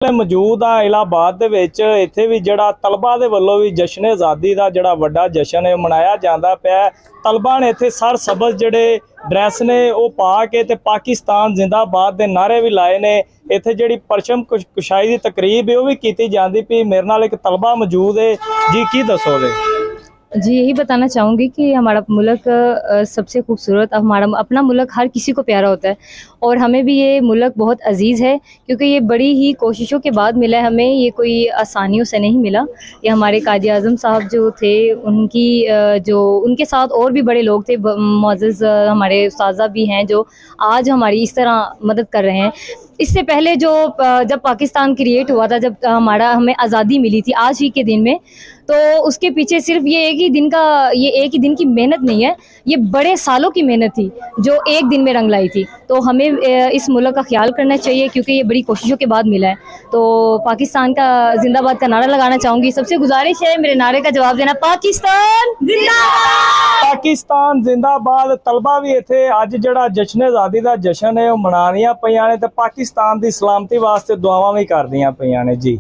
मौजूद हाँ इलाहाबाद दे विच इत्थे भी जिहड़ा तलबा दे वल्लों भी जश्न आज़ादी का जिहड़ा वड्डा जश्न है मनाया जाता पिया। तलबा ने इत्थे सर सबज जिहड़े ड्रैस ने वो पा के ते पाकिस्तान जिंदाबाद दे नारे भी लाए ने। इत्थे जिहड़ी परचम कुशाई की तकरीब है वह भी की जाती पई। मेरे नाल एक तलबा मौजूद है जी, की दसोगे? जी यही बताना चाहूँगी कि हमारा मुल्क सबसे खूबसूरत, हमारा अपना मुल्क हर किसी को प्यारा होता है और हमें भी ये मुल्क बहुत अजीज़ है क्योंकि ये बड़ी ही कोशिशों के बाद मिला है हमें। ये कोई आसानियों से नहीं मिला। ये हमारे कायद आज़म साहब जो थे उनकी जो उनके साथ और भी बड़े लोग थे, मुअज़्ज़ज़ हमारे उस्ताज़ा भी हैं जो आज हमारी इस तरह मदद कर रहे हैं। इससे पहले जो जब पाकिस्तान क्रिएट हुआ था, जब हमें आज़ादी मिली थी आज ही के दिन में, तो उसके पीछे सिर्फ ये एक ही दिन की मेहनत नहीं है, ये बड़े सालों की मेहनत थी जो एक दिन में रंग लाई थी। तो हमें इस मुल्क का ख्याल करना चाहिए क्योंकि ये बड़ी कोशिशों के बाद मिला है। तो पाकिस्तान का जिंदाबाद का नारा लगाना चाहूँगी। सबसे गुजारिश है मेरे नारे का जवाब देना, पाकिस्तान जिंदाबाद, पाकिस्तान जिंदाबाद। तलबा भी इत्थे अज जिहड़ा जश्न आज़ादी का जश्न है वह मना रही पईयां ने ते पाकिस्तान की सलामती वास्ते दुआवां भी कर रही पईयां ने जी।